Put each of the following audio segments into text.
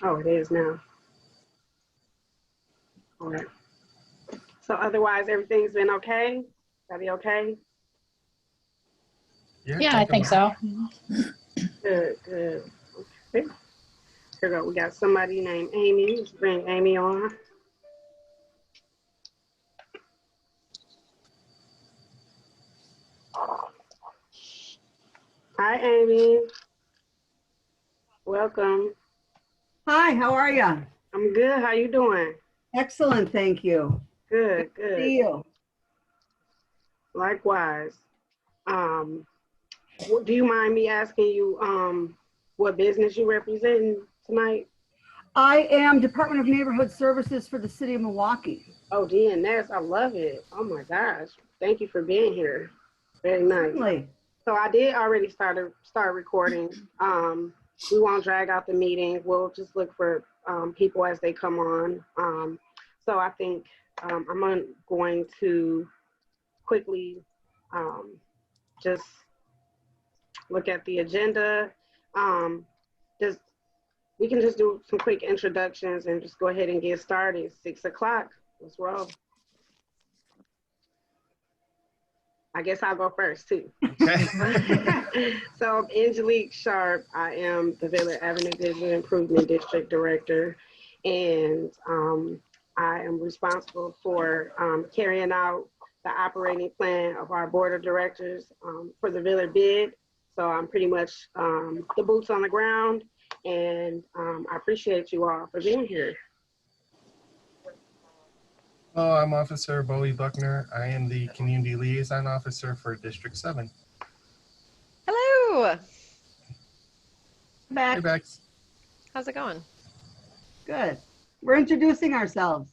Oh, it is now. All right. So otherwise, everything's been okay? Everybody okay? Yeah, I think so. Good, good. Okay. Here we go. We got somebody named Amy. Let's bring Amy on. Hi, Amy. Welcome. Hi, how are you? I'm good. How you doing? Excellent, thank you. Good, See good. you. Likewise. Do you mind me asking you what business you representing tonight? I am Department of Neighborhood Services for the City of Milwaukee. Oh, DNS. I love it. Oh my gosh. Thank you for being here. Very nice. Certainly. So I did already start recording. We won't drag out the meeting. We'll just look for people as they come on. So I think I'm going to quickly just look at the agenda. We can just do some quick introductions and just go ahead and get started. It's 6 o'clock. Let's roll. I guess I'll go first too. Okay. So I'm Angelique Sharp. I am the Villa Avenue Digital Improvement District Director, and I am responsible for carrying out the operating plan of our board of directors for the Villa bid. So I'm pretty much the boots on the ground, and I appreciate you all for being here. Hello, I'm Officer Bowie Buckner. I am the Community Liaison Officer for District 7. Hello. Back. Hey, Bex. How's it going? Good. We're introducing ourselves.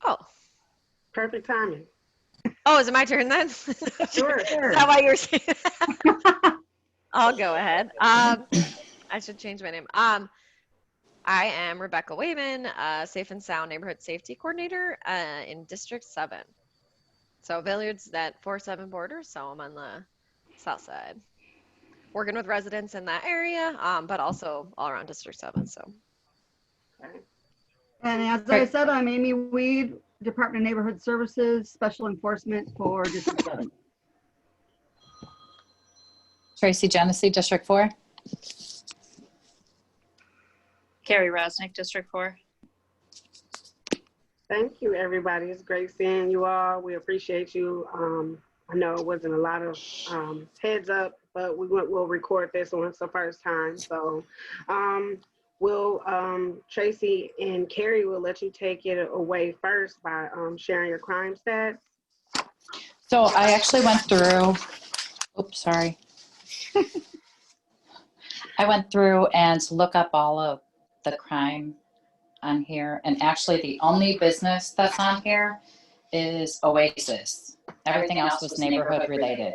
Oh. Perfect timing. Oh, is it my turn then? Sure. Is that why you were saying that? I'll go ahead. I should change my name. I am Rebecca Wayman, Safe and Sound Neighborhood Safety Coordinator in District 7. So Villiard's that 4-7 border, so I'm on the south side. Working with residents in that area, but also all around District 7, so. Okay. And as I said, I'm Amy Weed, Department of Neighborhood Services, Special Enforcement for District 7. Tracy Genesee, District 4. Carrie Rosnick, District 4. Thank you, everybody. It's great seeing you all. We appreciate you. I know it wasn't a lot of heads up, but we'll record this one. It's the first time. So Tracy and Carrie will let you take it away first by sharing your crime stats. So I actually went through, oops, sorry. I went through and look up all of the crime on here, and actually the only business that's on here is Oasis. Everything else was neighborhood related.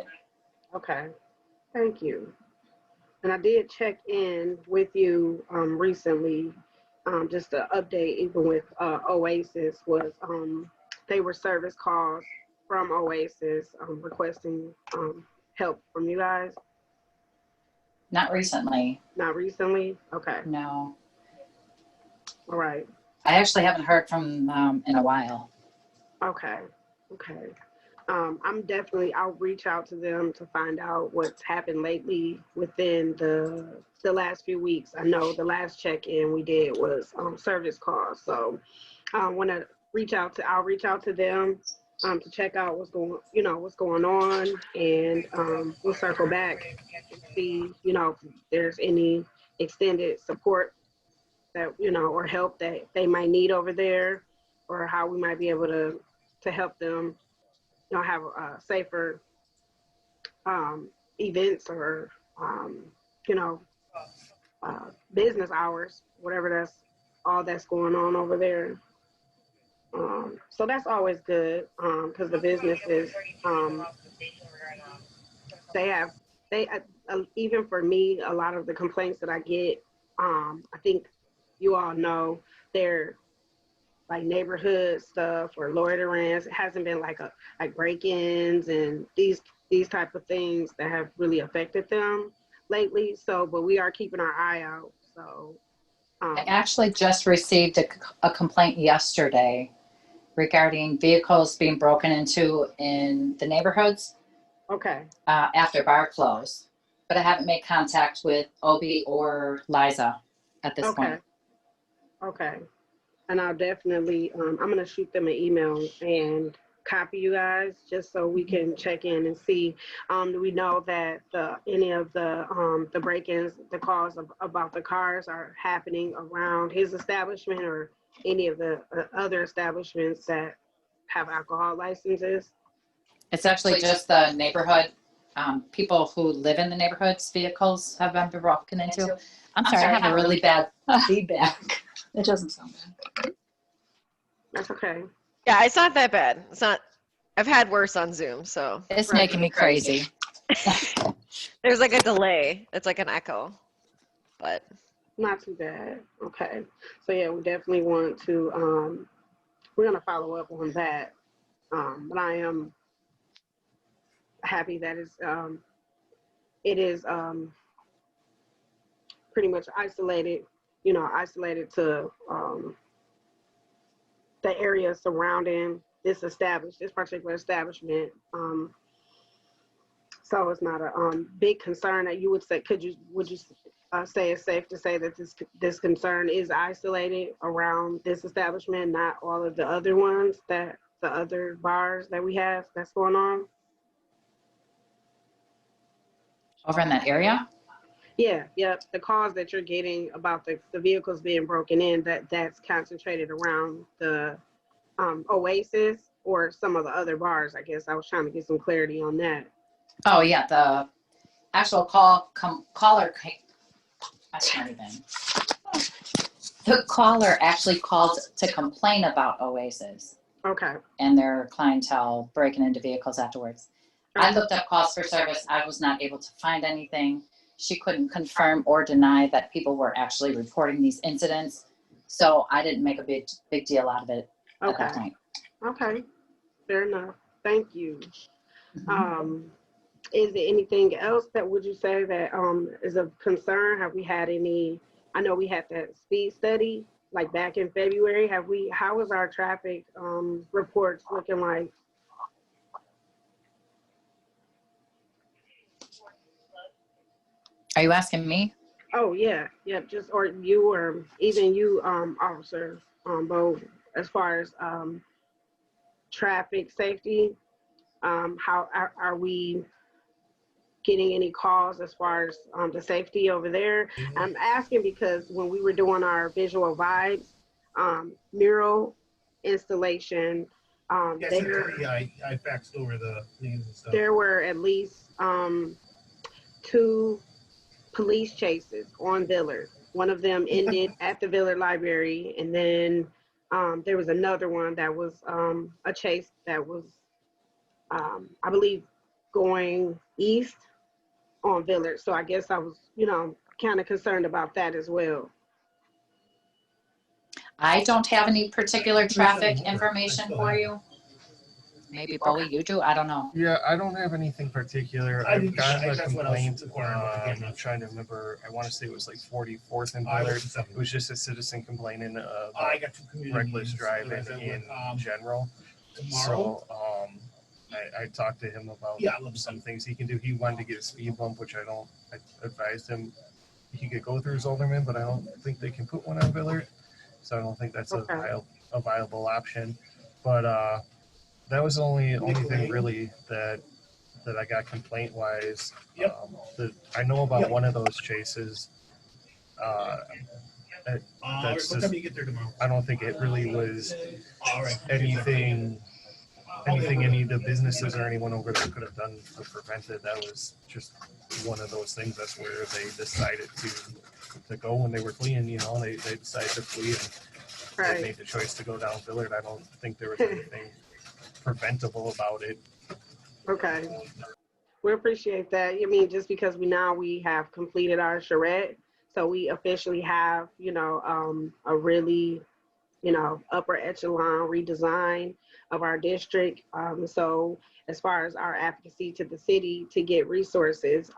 Okay, thank you. And I did check in with you recently, just to update. Even with Oasis was they were service calls from Oasis requesting help from you guys. Not recently. Not recently. Okay. No. All right. I actually haven't heard from them in a while. Okay. Okay. I'll reach out to them to find out what's happened lately within the last few weeks. I know the last check-in we did was service calls. So I'll reach out to them to check out what's going on, and we'll circle back and see, if there's any extended support that, or help that they might need over there, or how we might be able to help them, have safer events or, business hours, whatever that's going on over there. So that's always good, because the businesses, even for me, a lot of the complaints that I get, I think you all know, they're like neighborhood stuff or loiterings. It hasn't been like break-ins and these type of things that have really affected them lately. So, but we are keeping our eye out. So I actually just received a complaint yesterday regarding vehicles being broken into in the neighborhoods Okay, after bar close. But I haven't made contact with Obi or Liza at this okay, point. okay. And I'll definitely, I'm gonna shoot them an email and copy you guys just so we can check in and see. Do we know that any of the break-ins, the calls about the cars are happening around his establishment or any of the other establishments that have alcohol licenses? It's actually just the neighborhood, people who live in the neighborhoods, vehicles have been broken into. I'm sorry, I have a really bad feedback. It doesn't sound bad. That's okay. Yeah, it's not that bad. It's not. I've had worse on Zoom, so It's making me crazy. there's like a delay. It's like an echo, but Not too bad. Okay. So yeah, we definitely want to, we're gonna follow up on that. But I am happy that it is pretty much isolated, isolated to the area surrounding this particular establishment. So it's not a big concern that you would say. Would you say it's safe to say that this concern is isolated around this establishment, not all of the other ones the other bars that we have that's going on? Over in that area? Yeah, the calls that you're getting about the vehicles being broken in, that's concentrated around the Oasis or some of the other bars. I guess I was trying to get some clarity on that. Oh, yeah, the actual caller, I can't even. The caller actually called to complain about Oasis Okay. and their clientele breaking into vehicles afterwards. I looked up calls for service. I was not able to find anything. She couldn't confirm or deny that people were actually reporting these incidents. So I didn't make a big deal out of it at Okay. that point. Okay. Fair enough. Thank you. Mhm. Is there anything else that would you say that is of concern? Have we had any? I know we had that speed study like back in February. How is our traffic reports looking like? Are you asking me? Oh yeah, just or you or even you, officer, both as far as traffic safety. How are we getting any calls as far as the safety over there? I'm asking because when we were doing our visual vibes mural installation, I faxed over the names and stuff. there were at least 2 police chases on Villard. One of them ended at the Villard Library, and then there was another one that was a chase that was, I believe, going east on Villard. So I guess I was, kind of concerned about that as well. I don't have any particular traffic information for you. Maybe Bowie, you do? I don't know. Yeah, I don't have anything particular. I I've didn't- gotten a that's what I was complaint. inquiring about the I'm trying to remember. I want to say it was like 44th and I Billard. was It was just a citizen complaining I got 2 community reckless meetings driving that I said, in look, general. tomorrow. So I talked to him about Yeah, I love some things he can do. He wanted to get a speed bump, which I advised him he could go through Zolderman, but I don't think they can put one on Villard. So I don't think that's Okay. a viable option. But that was the only thing really that I got complaint wise. Yep. I know about Yep. one of those chases. What That's time do you get there tomorrow? I don't think it really was All right. anything any of the businesses or anyone over there could have done to prevent it. That was just one of those things. That's where they decided to go when they were fleeing. They decided to flee and they Right. made the choice to go down Villard. I don't think there was anything preventable about it. Okay. We appreciate that. I mean, just because we have completed our charrette, so we officially have, a really, upper echelon redesign of our district. So as far as our advocacy to the city to get resources,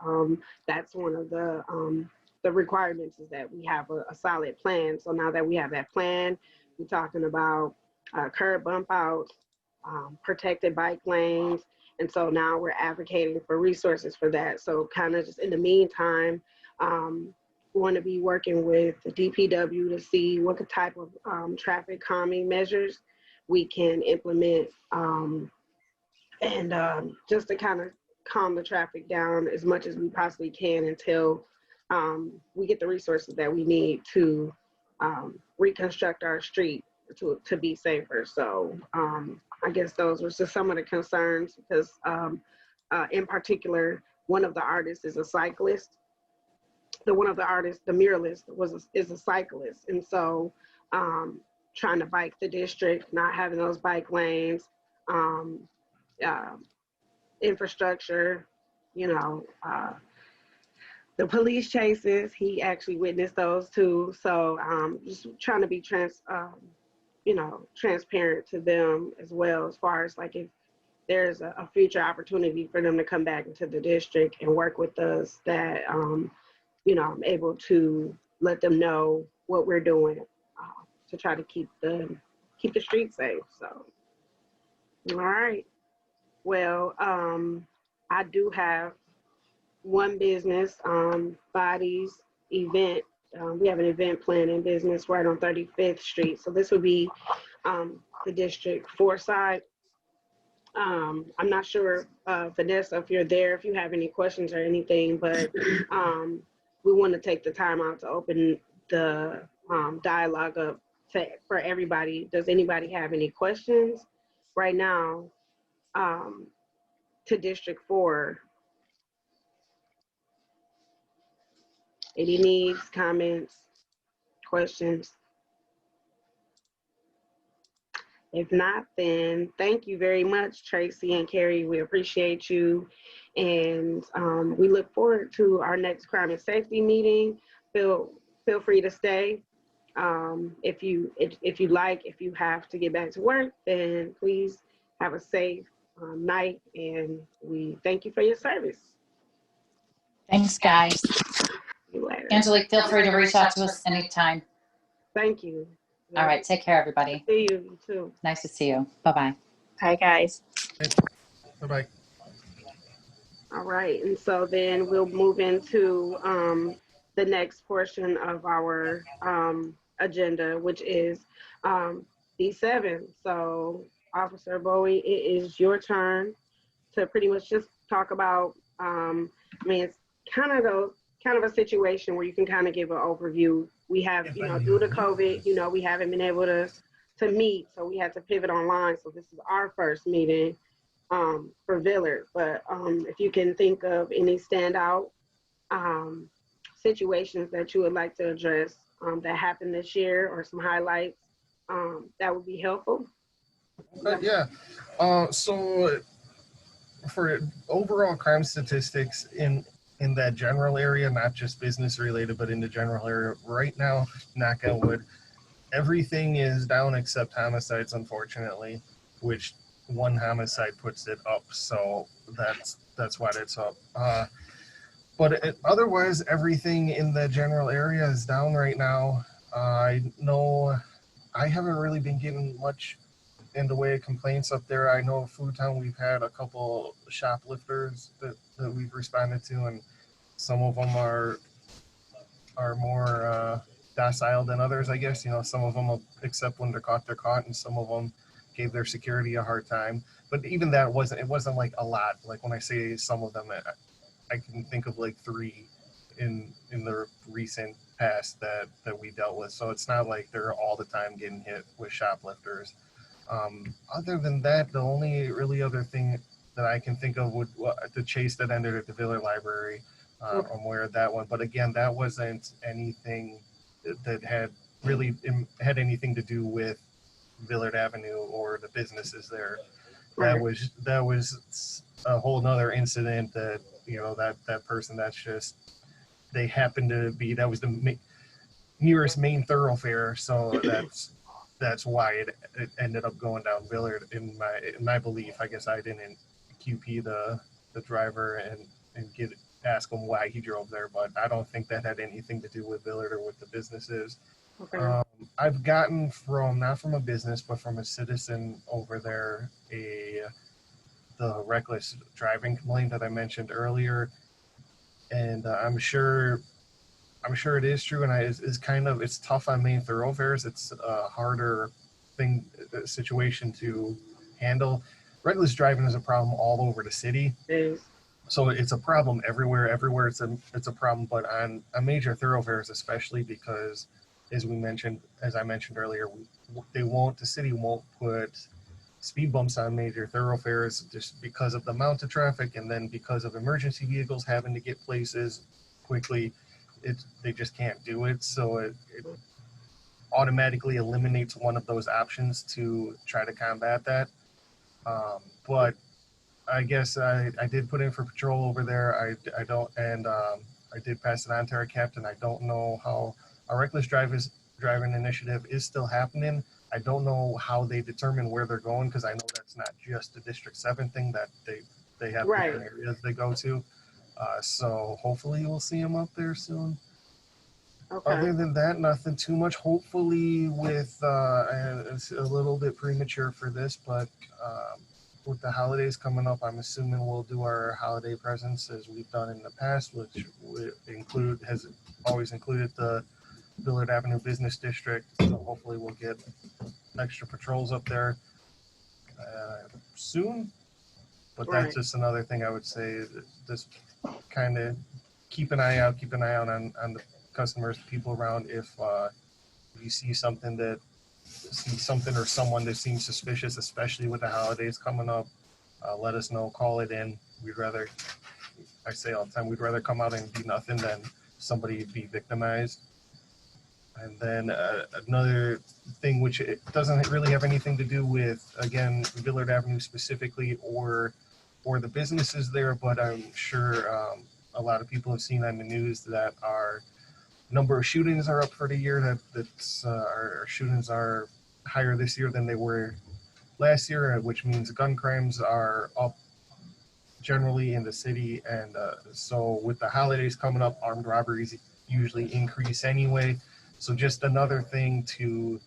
that's one of the the requirements is that we have a solid plan. So now that we have that plan, we're talking about curb bump outs, protected bike lanes. And so now we're advocating for resources for that. So kind of just in the meantime, we want to be working with the DPW to see what type of traffic calming measures we can implement, and just to kind of calm the traffic down as much as we possibly can until we get the resources that we need to reconstruct our street to be safer. So I guess those were just some of the concerns, because in particular, one of the artists is a cyclist. One of the artists, the muralist, is a cyclist. And so trying to bike the district, not having those bike lanes, infrastructure, the police chases, he actually witnessed those too. So just trying to be transparent to them as well, as far as like if there's a future opportunity for them to come back into the district and work with us, that I'm able to let them know what we're doing to try to keep the streets safe. So, all right. Well, I do have one business, Bodies event. We have an event planning business right on 35th Street. So this would be the District 4 side. I'm not sure, Vanessa, if you're there, if you have any questions or anything, but we want to take the time out to open the dialogue up for everybody. Does anybody have any questions right now to District 4? Any needs, comments, questions? If not, then thank you very much, Tracy and Carrie. We appreciate you. And we look forward to our next crime and safety meeting. Feel free to stay. If you like, if you have to get back to work, then please have a safe night. And we thank you for your service. Thanks, guys. See you later. Angelique, feel free to reach out to us anytime. Thank you. All right, take care, everybody. See you too. Nice to see you. Bye-bye. Hi, guys. Bye-bye. All right, and so then we'll move into the next portion of our agenda, which is D7. So, Officer Bowie, it is your turn to pretty much just talk about. It's kind of a situation where you can kind of give an overview. We have, due to COVID, we haven't been able to meet, so we had to pivot online. So this is our first meeting for Villard. But if you can think of any standout situations that you would like to address that happened this year, or some highlights, that would be helpful. Yeah. So for overall crime statistics in that general area, not just business related, but in the general area right now, knock on wood, everything is down except homicides, unfortunately, which one homicide puts it up. So that's why it's up. But otherwise, everything in the general area is down right now. I know I haven't really been getting much in the way of complaints up there. I know Food Town, we've had a couple shoplifters that we've responded to, and some of them are more docile than others, I guess. Some of them will accept when they're caught, and some of them gave their security a hard time. But even that wasn't like a lot. Like when I say some of them, I can think of like 3 in the recent past that we dealt with. So it's not like they're all the time getting hit with shoplifters. Other than that, the only really other thing that I can think of would the chase that ended at the Villard Library. I'm aware of that one, but again, that wasn't anything that had anything to do with Villard Avenue or the businesses there. That was a whole nother incident that that person, that's just, they happened to be, that was the nearest main thoroughfare, so that's why it ended up going down Villard. In my belief, I guess I didn't QP the driver and get ask him why he drove there, but I don't think that had anything to do with Billard or with the businesses. Okay. I've gotten from, not from a business, but from a citizen over there, the reckless driving complaint that I mentioned earlier, and I'm sure it is true, and it's kind of, it's tough on main thoroughfares. It's a harder situation to handle. Reckless driving is a problem all over the city. Is So it's a problem everywhere. Everywhere it's a problem, but on major thoroughfares especially, because as I mentioned earlier, the city won't put speed bumps on major thoroughfares just because of the amount of traffic, and then because of emergency vehicles having to get places quickly, they just can't do it. So it automatically eliminates one of those options to try to combat that. But I guess I did put in for patrol over there. I don't, and I did pass it on to our captain. I don't know how our reckless driving initiative is still happening. I don't know how they determine where they're going, because I know that's not just a District 7 thing, that they have Right. different areas they go to. So hopefully we'll see them up there soon. okay. Other than that, nothing too much. Hopefully and it's a little bit premature for this, but with the holidays coming up, I'm assuming we'll do our holiday presents as we've done in the past, which has always included the Billard Avenue Business District. So hopefully we'll get extra patrols up there soon. But Right. that's just another thing I would say. Just kind of keep an eye out on the customers, people around. If you see something or someone that seems suspicious, especially with the holidays coming up, let us know. Call it in. I say all the time, we'd rather come out and be nothing than somebody be victimized. And then another thing, which it doesn't really have anything to do with, again, Billard Avenue specifically, or the businesses there, but I'm sure a lot of people have seen on the news that our number of shootings are up for the year. Our shootings are higher this year than they were last year, which means gun crimes are up generally in the city. And so with the holidays coming up, armed robberies usually increase anyway. So just another thing to,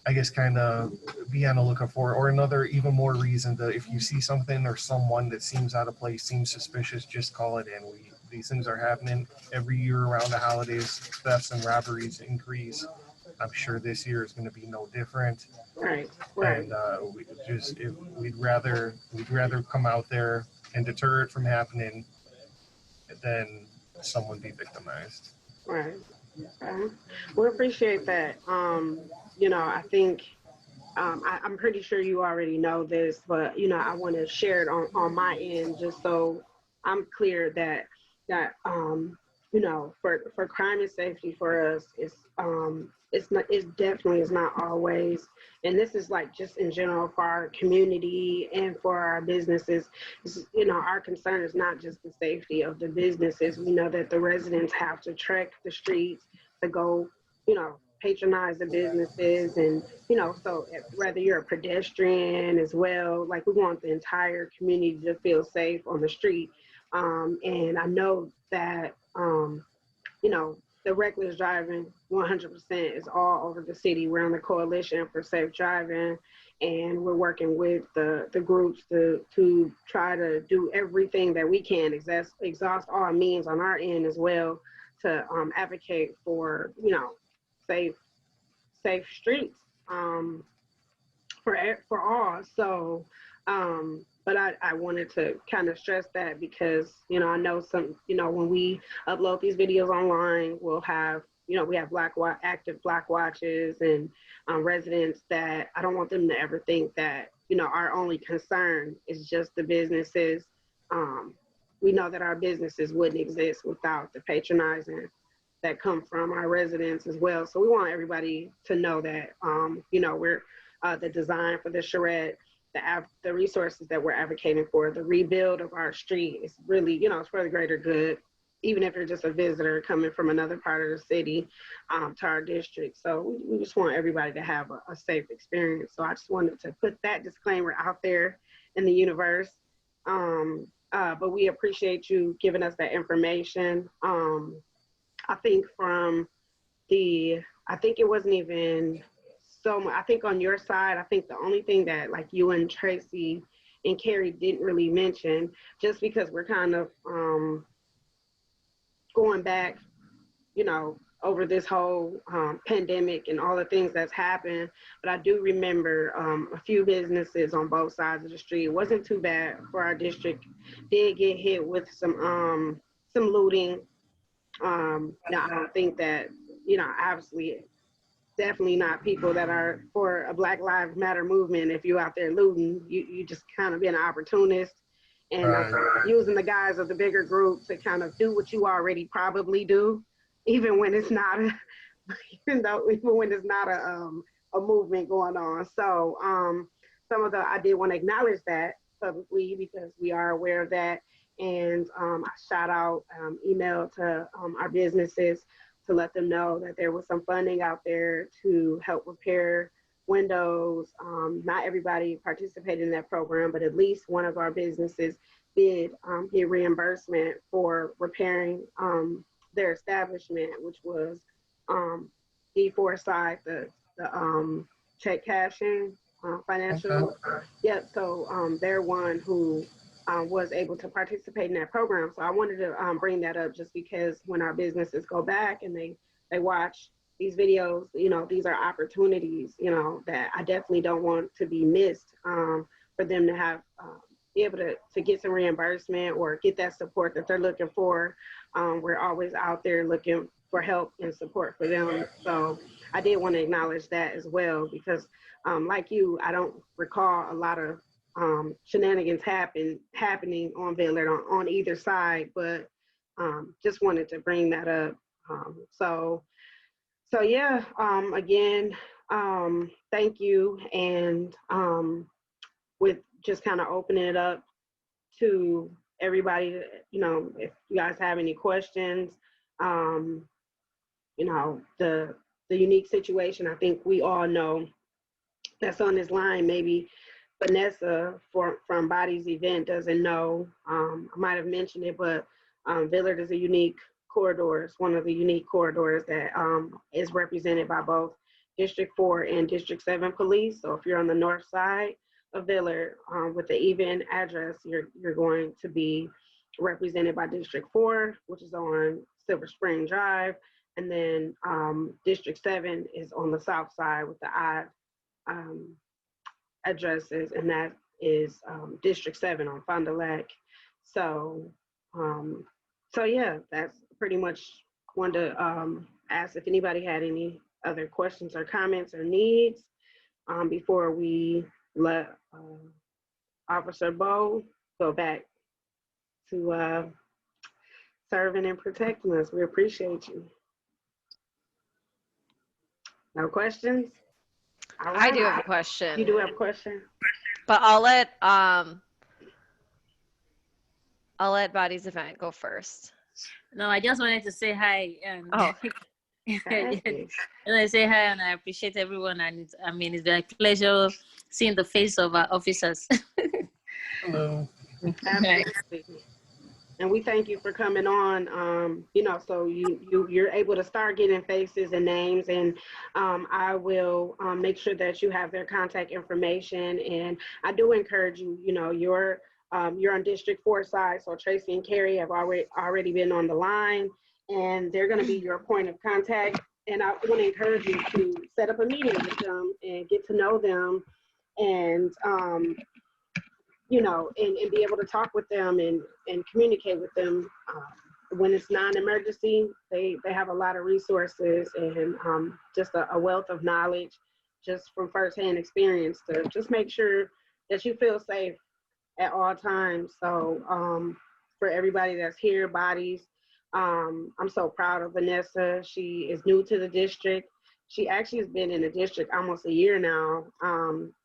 I guess, kind of be on the lookout for, or another even more reason that if you see something or someone that seems out of place, seems suspicious, just call it in. These things are happening every year around the holidays. Thefts and robberies increase. I'm sure this year is going to be no different. Right. And we'd rather come out there and deter it from happening than someone be victimized. Right. Okay. We appreciate that. I think I'm pretty sure you already know this, but I want to share it on my end just so I'm clear that for crime and safety for us, it's definitely is not always, and this is like just in general for our community and for our businesses. Our concern is not just the safety of the businesses. We know that the residents have to trek the streets to go, patronize the businesses, and so whether you're a pedestrian as well, like we want the entire community to feel safe on the street. And I know that the reckless driving 100% is all over the city. We're on the Coalition for Safe Driving, and we're working with the groups to try to do everything that we can, exhaust all means on our end as well, to advocate for safe streets for all. So but I wanted to kind of stress that because I know when we upload these videos online, we'll have we have active Black watches and residents that I don't want them to ever think that our only concern is just the businesses. We know that our businesses wouldn't exist without the patronizing that come from our residents as well. So we want everybody to know that we're the design for the charrette, the resources that we're advocating for, the rebuild of our street is really, it's for the greater good, even if you're just a visitor coming from another part of the city to our district. So we just want everybody to have a safe experience. So I just wanted to put that disclaimer out there in the universe. but we appreciate you giving us that information. I think I think it wasn't even so much. I think on your side, I think the only thing that like you and Tracy and Carrie didn't really mention, just because we're kind of going back, you know, over this whole pandemic and all the things that's happened. But I do remember a few businesses on both sides of the street. It wasn't too bad for our district. Did get hit with some looting. Now I don't think that, you know, obviously definitely not people that are for a Black Lives Matter movement. If you're out there looting, you just kind of being an opportunist and using the guys of the bigger group to kind of do what you already probably do, even when it's not even when it's not a movement going on. So I did want to acknowledge that publicly because we are aware of that. And I shout out, email to our businesses to let them know that there was some funding out there to help repair windows. Not everybody participated in that program, but at least one of our businesses did get reimbursement for repairing their establishment, which was D4 the check cashing financial. Yeah, so they're one who was able to participate in that program. So I wanted to bring that up just because when our businesses go back and they watch these videos, you know, these are opportunities, you know, that I definitely don't want to be missed for them to have, be able to get some reimbursement or get that support that they're looking for. We're always out there looking for help and support for them. So I did want to acknowledge that as well, because like you, I don't recall a lot of shenanigans happening on Villard on either side, but just wanted to bring that up. So yeah, again, thank you. And with just kind of opening it up to everybody, you know, if you guys have any questions, you know, the unique situation, I think we all know that's on this line. Maybe Vanessa from Body's event doesn't know. I might have mentioned it, but Villard is a unique corridor. It's one of the unique corridors that is represented by both District 4 and District 7 police. So if you're on the north side of Villard with the even address, you're going to be represented by District 4, which is on Silver Spring Drive. And then District 7 is on the south side with the odd addresses, and that is District 7 on Fond du Lac. So yeah, that's pretty much wanted to ask if anybody had any other questions or comments or needs before we let Officer Bo go back to serving and protecting us. We appreciate you. No questions? All right. I do have a question. You do have a question? But I'll let Body's event go first. No, I just wanted to say hi. And Oh. And I say hi, and I appreciate everyone. And it's been a pleasure seeing the face of our officers. Hello. Absolutely. And we thank you for coming on. You know, so you're able to start getting faces and names, and I will make sure that you have their contact information. And I do encourage you. You know, you're on District 4 side, so Tracy and Carrie have already been on the line, and they're going to be your point of contact. And I want to encourage you to set up a meeting with them and get to know them, and you know, and be able to talk with them and communicate with them. When it's non-emergency, they have a lot of resources and just a wealth of knowledge, just from firsthand experience, to just make sure that you feel safe at all times. So for everybody that's here, Bodies, I'm so proud of Vanessa. She is new to the district. She actually has been in the district almost a year now,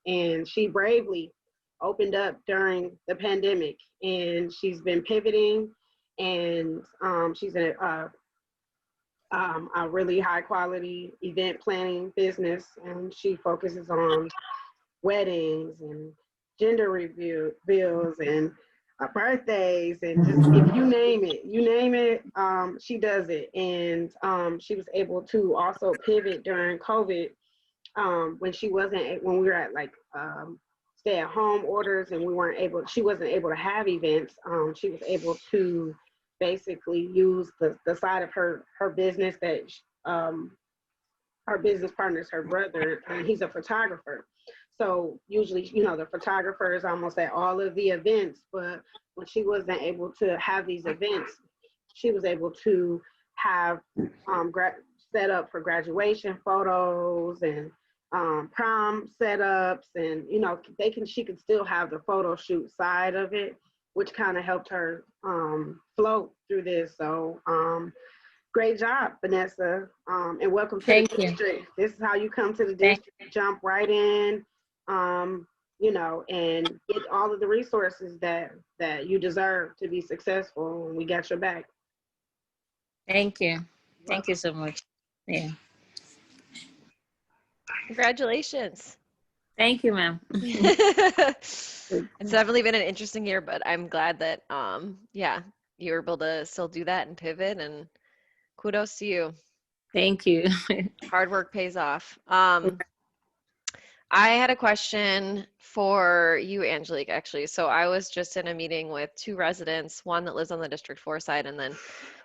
and she bravely opened up during the pandemic, and she's been pivoting, and she's in a really high quality event planning business, and she focuses on weddings and gender reveals and birthdays, and just if you name it, she does it. And she was able to also pivot during COVID, when when we were at like stay at home orders, and she wasn't able to have events. She was able to basically use the side of her business that her business partner is her brother, and he's a photographer. So usually, the photographer is almost at all of the events, but when she wasn't able to have these events, she was able to have set up for graduation photos and prom setups, and she could still have the photo shoot side of it, which kind of helped her float through this. So great job, Vanessa, and welcome to Thank the you. district. This is how you come to the Thank district, jump right in, and get all of the resources that you deserve to be successful. And we got your back. Thank you. Thank you so much. Yeah. Congratulations. Thank you, ma'am. It's definitely been an interesting year, but I'm glad that you were able to still do that and pivot, and kudos to you. Thank you. Hard work pays off. I had a question for you, Angelique, actually. So I was just in a meeting with two residents, one that lives on the District 4 side and then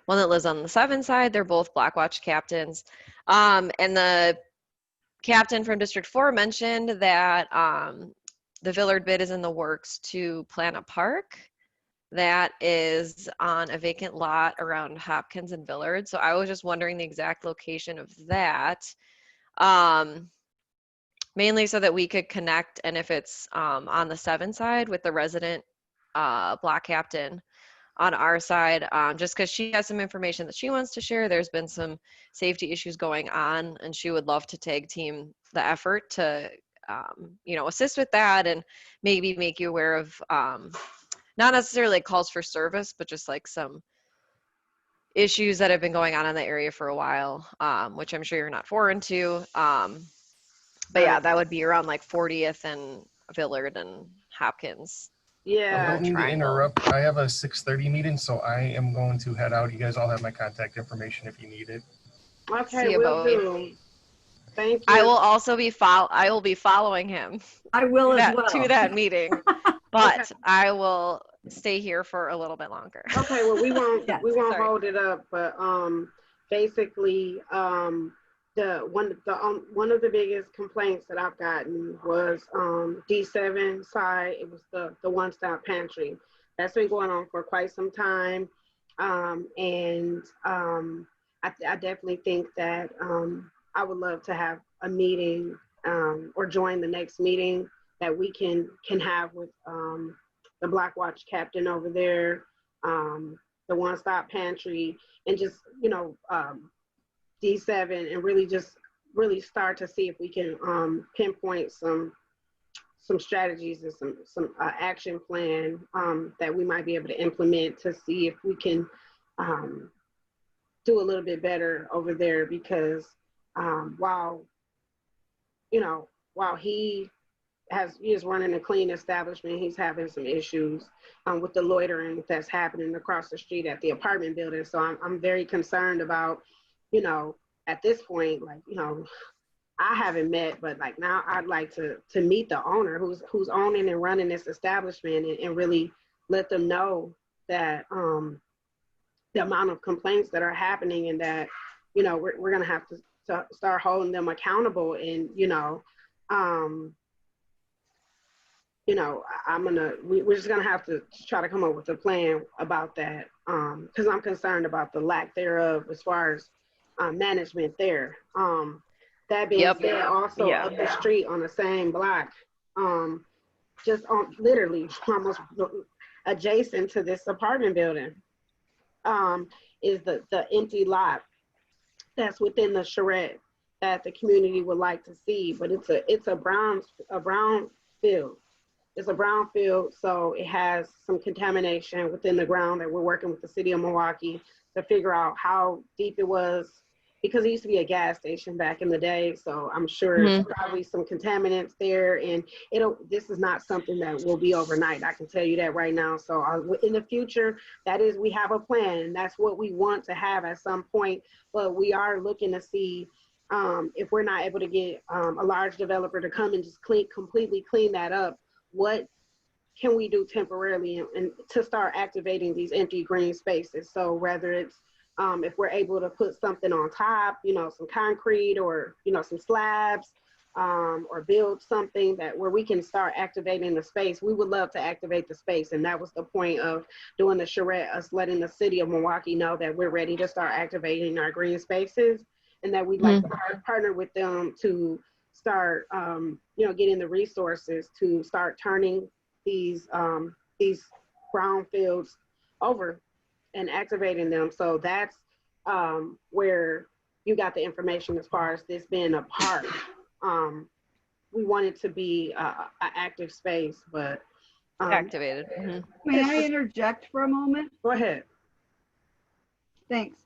one that lives on the 7 side. They're both Blackwatch captains. And the captain from District 4 mentioned that the Villard bid is in the works to plan a park that is on a vacant lot around Hopkins and Villard. So I was just wondering the exact location of that. Mainly so that we could connect, and if it's on the 7 side with the resident block captain on our side, just because she has some information that she wants to share. There's been some safety issues going on, and she would love to tag team the effort to assist with that, and maybe make you aware of not necessarily calls for service, but just like some issues that have been going on in the area for a while, which I'm sure you're not foreign to. But yeah, that would be around like 40th and Villard and Hopkins. I Yeah. don't mean to Triangle. interrupt. I have a 6:30 meeting, so I am going to head out. You guys all have my contact information if you need it. See Okay, you, will Bowie. do. Thank you. I will also be I will be following him I will as to well. that meeting, but I will stay here for a little bit longer. Okay, well, we won't Yeah. Sorry. hold it up, but basically one of the biggest complaints that I've gotten was D7 side. It was the one-stop pantry. That's been going on for quite some time, and I definitely think that I would love to have a meeting or join the next meeting that we can have with the Blackwatch captain over there, the one-stop pantry, and just D7, and really start to see if we can pinpoint some strategies and some action plan that we might be able to implement to see if we can do a little bit better over there, because while he is running a clean establishment, he's having some issues with the loitering that's happening across the street at the apartment building. So I'm very concerned about, at this point, I haven't met, but now I'd like to meet the owner who's owning and running this establishment, and really let them know that the amount of complaints that are happening, and that, we're going to have to start holding them accountable. And, we're just gonna have to try to come up with a plan about that, because I'm concerned about the lack thereof as far as management there. That being said, also up the street on the same block, just on literally almost adjacent to this apartment building, is the empty lot that's within the charrette that the community would like to see. But it's a brown field. It's a brown field, so it has some contamination within the ground that we're working with the city of Milwaukee to figure out how deep it was, because it used to be a gas station back in the day. So I'm sure there's probably some contaminants there, and this is not something that will be overnight. I can tell you that right now. So in the future, we have a plan, and that's what we want to have at some point. But we are looking to see if we're not able to get a large developer to come and just completely clean that up, what can we do temporarily and to start activating these empty green spaces? So whether it's if we're able to put something on top, some concrete or, some slabs, or build something where we can start activating the space, we would love to activate the space. And that was the point of doing the charrette, us letting the city of Milwaukee know that we're ready to start activating our green spaces, and that we'd like to partner with them to start, getting the resources to start turning these brownfields over and activating them. So that's where you got the information as far as this being a park. We want it to be an active space, but Activated. May I interject for a moment? Go ahead. Thanks.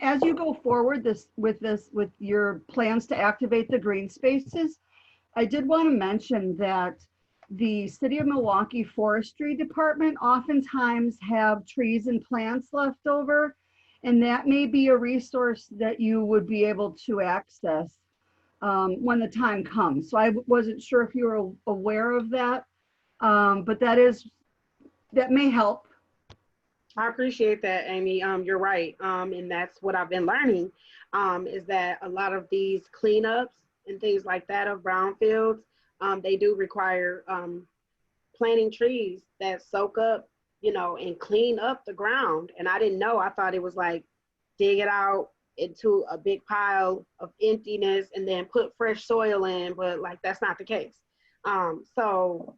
As you go forward with your plans to activate the green spaces, I did want to mention that the City of Milwaukee Forestry Department oftentimes have trees and plants left over, and that may be a resource that you would be able to access when the time comes. So I wasn't sure if you were aware of that, but that may help. I appreciate that, Amy. You're right. And that's what I've been learning, is that a lot of these cleanups and things like that of brownfields, they do require planting trees that soak up, and clean up the ground. And I didn't know. I thought it was like dig it out into a big pile of emptiness and then put fresh soil in, but like that's not the case. So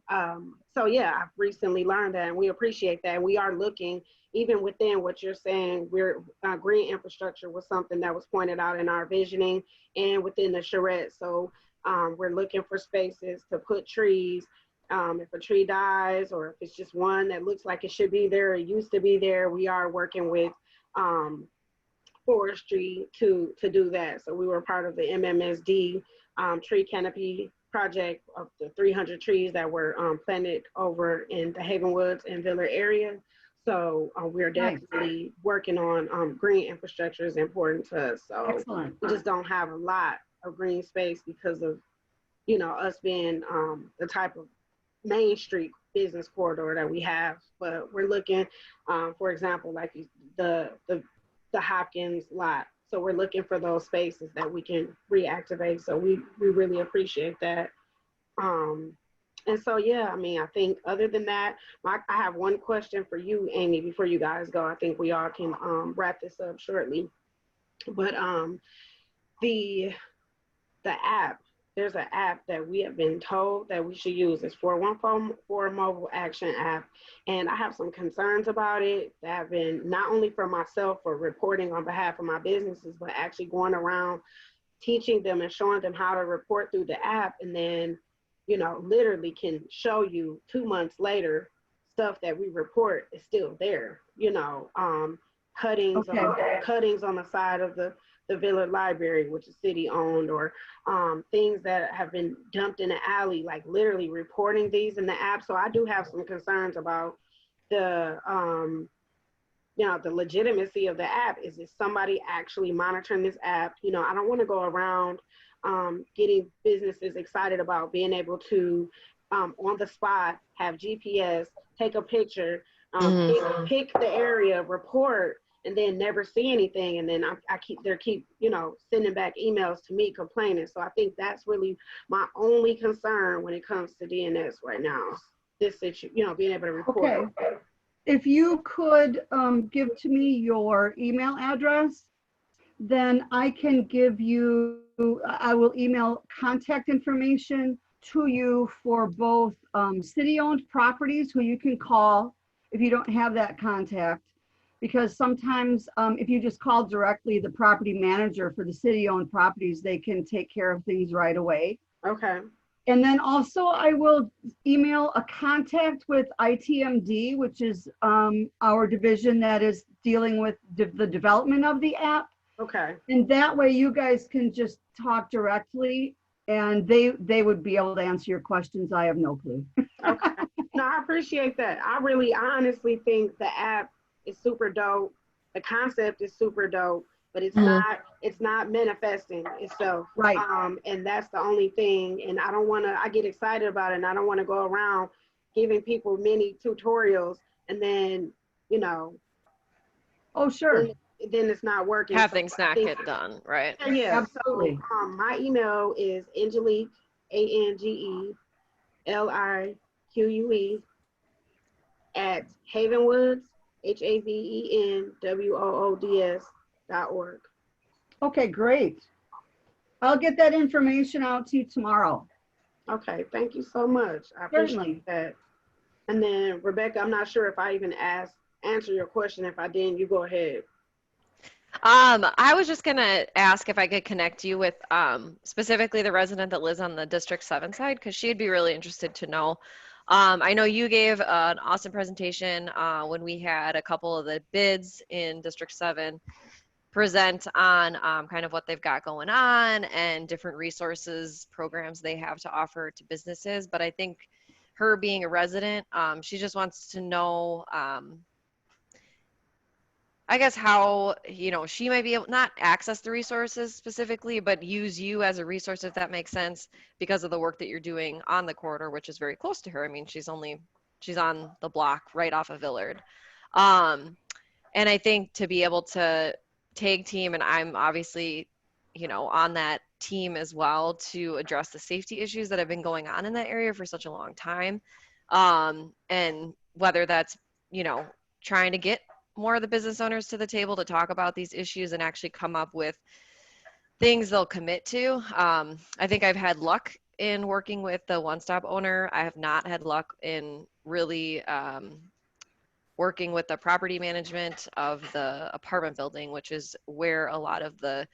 yeah, I've recently learned that, and we appreciate that. We are looking, even within what you're saying, green infrastructure was something that was pointed out in our visioning and within the charrette. So we're looking for spaces to put trees. If a tree dies, or if it's just one that looks like it should be there, it used to be there, we are working with forestry to do that. So we were part of the MMSD tree canopy project of the 300 trees that were planted over in the Haven Woods and Villard area. So we're definitely working on green infrastructure is important to us. So Excellent. We just don't have a lot of green space because of, us being the type of Main Street business corridor that we have. But we're looking, for example, like the Hopkins lot. So we're looking for those spaces that we can reactivate. So we really appreciate that. And so, yeah, I think other than that, I have one question for you, Amy, before you guys go. I think we all can wrap this up shortly. But the app, there's an app that we have been told that we should use. It's 414 mobile action app. And I have some concerns about it that have been not only for myself for reporting on behalf of my businesses, but actually going around teaching them and showing them how to report through the app. And then, literally can show you 2 months later, stuff that we report is still there, cuttings on the side of the Villard Library, which is city owned, or things that have been dumped in the alley, like literally reporting these in the app. So I do have some concerns about the legitimacy of the app. Is it somebody actually monitoring this app? I don't want to go around getting businesses excited about being able to on the spot have GPS, take a picture, pick the area, report, and then never see anything. And then I keep sending back emails to me complaining. So I think that's really my only concern when it comes to DNS right now. This issue, being able to report. Okay. If you could give to me your email address, then I can I will email contact information to you for both city-owned properties who you can call if you don't have that contact. Because sometimes if you just call directly the property manager for the city-owned properties, they can take care of things right away. Okay. And then also I will email a contact with ITMD, which is our division that is dealing with the development of the app. Okay. And that way you guys can just talk directly and they would be able to answer your questions. I have no clue. Okay. No, I appreciate that. I honestly think the app is super dope. The concept is super dope, but it's not manifesting itself. Right. And that's the only thing. And I get excited about it and I don't want to go around giving people many tutorials and then, you know, Oh, sure. then it's not working. Have So things I not think, get done, right? yeah. Absolutely. So my email is Angelique, ANGELIQUE at Havenwoods, HAVENWOODS.org. Okay, great. I'll get that information out to you tomorrow. Okay, thank you so much. I appreciate Certainly. that. And then Rebecca, I'm not sure if I even answer your question. If I didn't, you go ahead. I was just gonna ask if I could connect you with specifically the resident that lives on the District 7 side, because she'd be really interested to know. I know you gave an awesome presentation when we had a couple of the bids in District 7 present on kind of what they've got going on and different resources, programs they have to offer to businesses. But I think her being a resident, she just wants to know I guess how, you know, she might be able not access the resources specifically, but use you as a resource, if that makes sense, because of the work that you're doing on the corridor, which is very close to her. I mean, she's on the block right off of Villard. And I think to be able to tag team, and I'm obviously, you know, on that team as well to address the safety issues that have been going on in that area for such a long time. And whether that's, you know, trying to get more of the business owners to the table to talk about these issues and actually come up with things they'll commit to. I think I've had luck in working with the one-stop owner. I have not had luck in really working with the property management of the apartment building, which is where a lot of the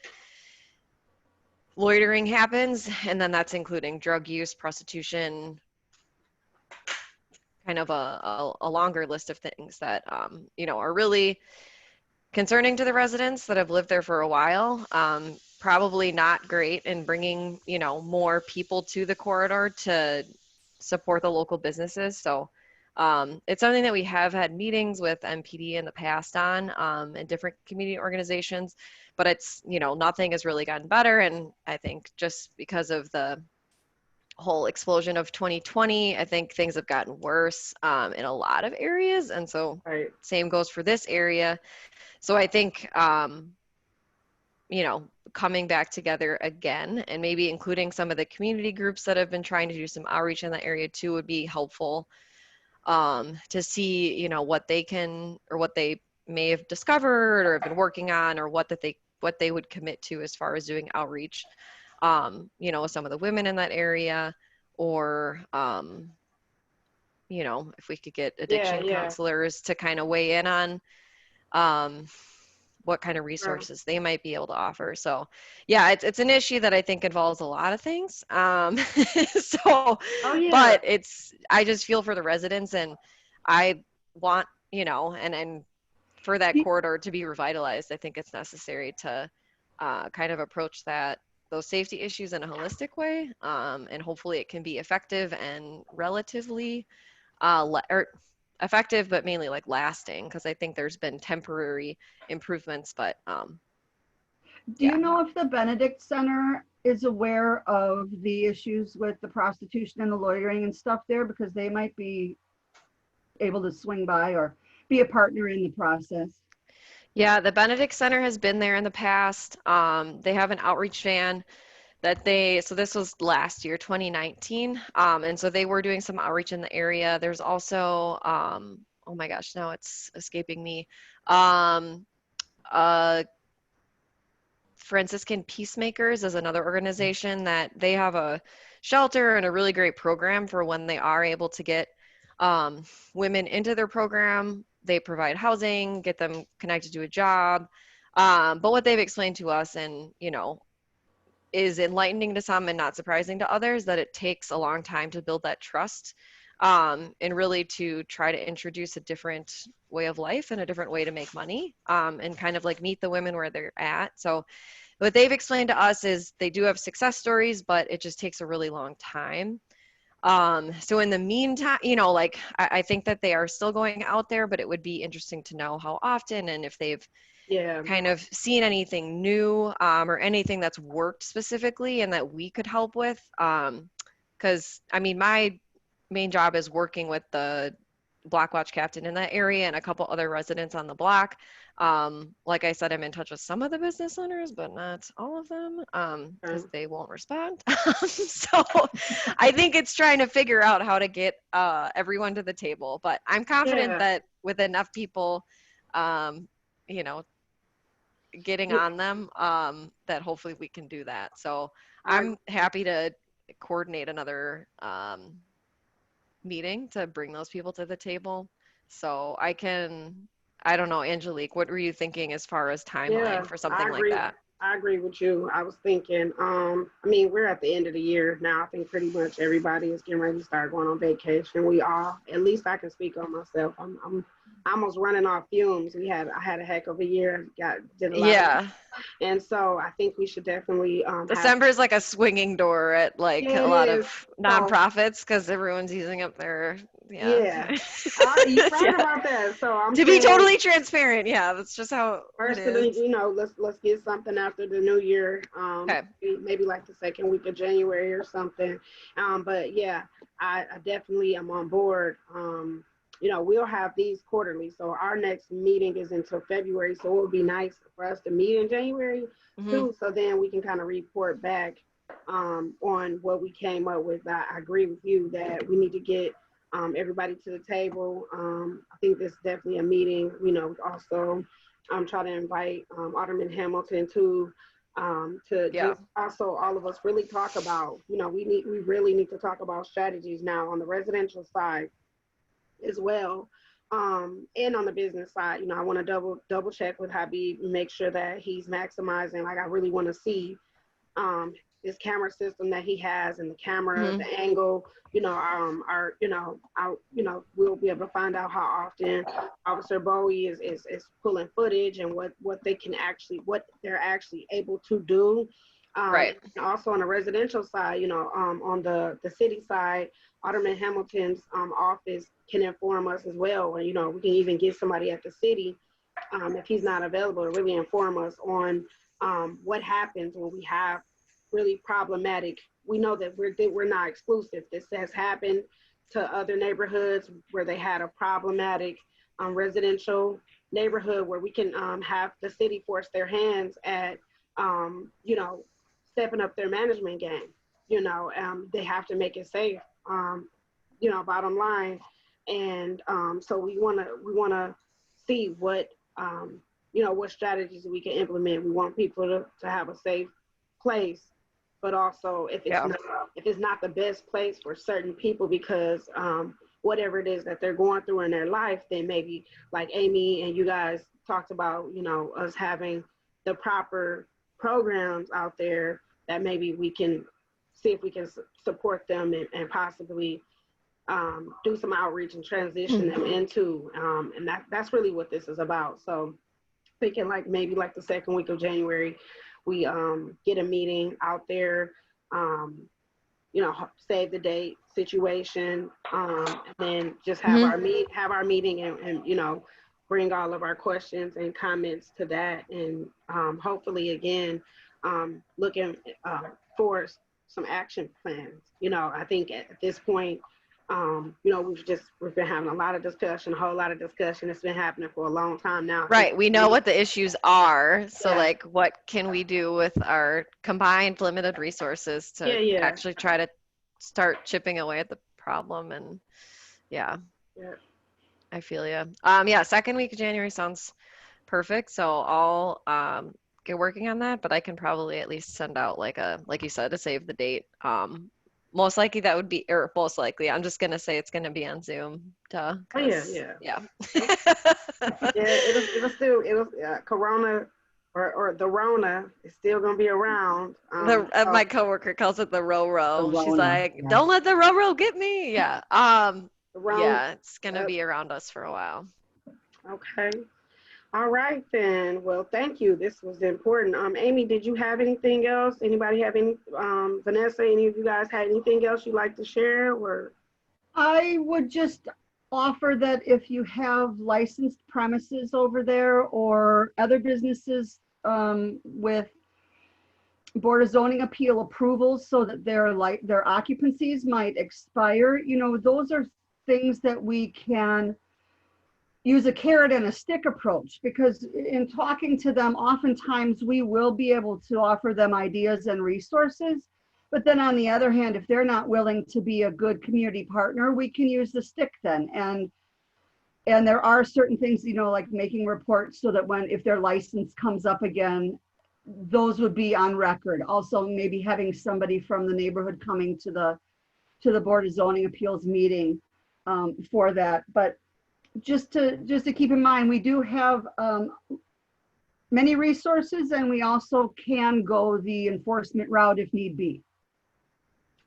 loitering happens. And then that's including drug use, prostitution, kind of a longer list of things that, you know, are really concerning to the residents that have lived there for a while. Probably not great in bringing, you know, more people to the corridor to support the local businesses. So it's something that we have had meetings with MPD in the past on and different community organizations, but it's, you know, nothing has really gotten better. And I think just because of the whole explosion of 2020, I think things have gotten worse in a lot of areas. And so same goes for this area. So I think, you know, coming back together again and maybe including some of the community groups that have been trying to do some outreach in that area too would be helpful to see, you know, what they can or what they may have discovered or have been working on or what they would commit to as far as doing outreach, you know, with some of the women in that area or, you know, if we could get addiction counselors to kind of weigh in on what kind of resources they might be able to offer. So yeah, it's an issue that I think involves a lot of things. So, but I just feel for the residents and I want, you know, and for that corridor to be revitalized, I think it's necessary to kind of approach those safety issues in a holistic way. And hopefully it can be effective and relatively effective, but mainly like lasting, because I think there's been temporary improvements, but do you know if the Benedict Center is aware of the issues with the prostitution and the loitering and stuff there, because they might be able to swing by or be a partner in the process? Yeah, the Benedict Center has been there in the past. They have an outreach van so this was last year, 2019. And so they were doing some outreach in the area. There's also, oh my gosh, now it's escaping me. Franciscan Peacemakers is another organization that they have a shelter and a really great program for when they are able to get women into their program. They provide housing, get them connected to a job. But what they've explained to us and, you know, is enlightening to some and not surprising to others, that it takes a long time to build that trust and really to try to introduce a different way of life and a different way to make money, and kind of like meet the women where they're at. So what they've explained to us is they do have success stories, but it just takes a really long time. So in the meantime, you know, like I think that they are still going out there, but it would be interesting to know how often and if they've Yeah. kind of seen anything new, or anything that's worked specifically and that we could help with. Because I mean, my main job is working with the block watch captain in that area and a couple other residents on the block. Like I said, I'm in touch with some of the business owners, but not all of them, because they won't respond. So I think it's trying to figure out how to get everyone to the table. But I'm confident Yeah. that with enough people, you know, getting on them, that hopefully we can do that. So I'm happy to coordinate another meeting to bring those people to the table. So I don't know, Angelique, what were you thinking as far as timeline Yeah, for I something like agree. that? I agree with you. I was thinking, I mean, we're at the end of the year now. I think pretty much everybody is getting ready to start going on vacation. We all, at least I can speak on myself. I'm almost running off fumes. I had a heck of a year. Did a lot Yeah. and so I think we should definitely December is like a swinging door at like Yeah, a it lot is. of So nonprofits because everyone's using up their, yeah, yeah. you're right Yeah. about that. So I'm To be saying totally transparent, yeah, that's just how it first of the, is. let's get something after the new year. Okay. Maybe like the second week of January or something. But yeah, I definitely am on board. We'll have these quarterly. So our next meeting is until February. So it would be nice for us to meet in January too. So then we can kind of report back on what we came up with. I agree with you that we need to get everybody to the table. I think this is definitely a meeting. Also try to invite Alderman Hamilton to just also all of us really talk about, we really need to talk about strategies now on the residential side as well. And on the business side, I want to double check with Habib and make sure that he's maximizing. Like I really want to see this camera system that he has and the camera, the angle, we'll be able to find out how often Officer Bowie is pulling footage and what they're actually able to do. Right. Also on the residential side, on the city side, Alderman Hamilton's office can inform us as well. And, we can even get somebody at the city, if he's not available, to really inform us on what happens when we have really problematic. We know that we're not exclusive. This has happened to other neighborhoods where they had a problematic residential neighborhood where we can have the city force their hands at, stepping up their management game. They have to make it safe, bottom line. And so we want to see what, what strategies we can implement. We want people to have a safe place, but also if it's not the best place for certain people because whatever it is that they're going through in their life, then maybe like Amy and you guys talked about, us having the proper programs out there that maybe we can see if we can support them and possibly do some outreach and transition them into, and that's really what this is about. So thinking like maybe like the second week of January, we get a meeting out there, save the date situation, and then just have our meeting and bring all of our questions and comments to that, and hopefully again looking for some action plans. I think at this point, we've been having a lot of discussion, a whole lot of discussion. It's been happening for a long time now. Right. We know what the issues are. So like, what can we do with our combined limited resources to actually try to start chipping away at the problem? And I feel you. Second week of January sounds perfect. So I'll get working on that, but I can probably at least send out like you said, a save the date. Most likely that would be, or most likely, I'm just going to say it's going to be on Zoom. Yeah. It'll Corona or the Rona is still gonna be around. My coworker calls it the row. The She's Rona, like, yeah. "Don't let the row get me." Yeah. The Rona. Yeah, it's gonna be around us for a while. Okay. All right then. Well, thank you. This was important. Amy, did you have anything else? Anybody have any? Vanessa, any of you guys had anything else you'd like to share? Or I would just offer that if you have licensed premises over there or other businesses with Board of Zoning Appeal approvals so that their occupancies might expire, you know, those are things that we can use a carrot and a stick approach, because in talking to them, oftentimes we will be able to offer them ideas and resources. But then on the other hand, if they're not willing to be a good community partner, we can use the stick then. And there are certain things, you know, like making reports so that if their license comes up again, those would be on record. Also, maybe having somebody from the neighborhood coming to the Board of Zoning Appeals meeting for that. But just to keep in mind, we do have many resources, and we also can go the enforcement route if need be.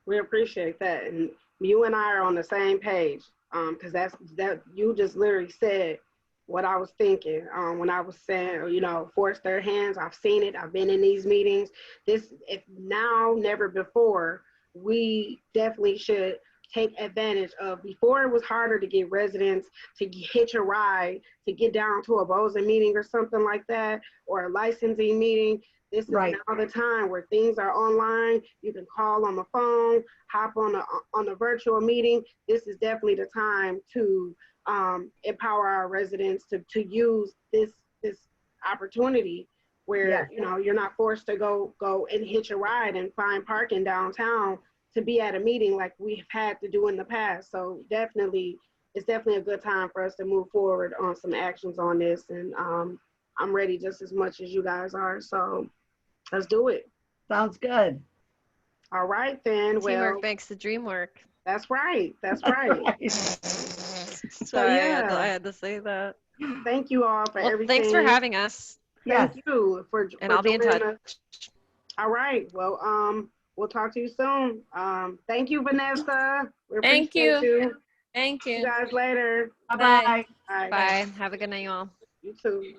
we appreciate that, and you and I are on the same page, because that you just literally said what I was thinking when I was saying, you know, force their hands. I've seen it. I've been in these meetings. If now, never before, we definitely should take advantage of. Before, it was harder to get residents to hitch a ride to get down to a BOZA meeting or something like that, or a licensing meeting. This is Right. now the time where things are online. You can call on the phone, hop on a virtual meeting. This is definitely the time to empower our residents to use this opportunity where, Yes. you know, you're not forced to go and hitch a ride and find parking downtown to be at a meeting like we've had to do in the past. So it's definitely a good time for us to move forward on some actions on this. And I'm ready just as much as you guys are. So let's do it. Sounds good. All right then. Teamwork Well, makes the dream work. that's right. That's right. Sorry, yeah. I had to say that. Thank you all for Well, everything. thanks for having us. Yes. Thank you for And I'll be in joining touch. us. All right. Well, we'll talk to you soon. Thank you, Vanessa. We Thank appreciate you. Thank See you you. guys later. Bye-bye. Bye. Bye. Have a good night, you all. You too.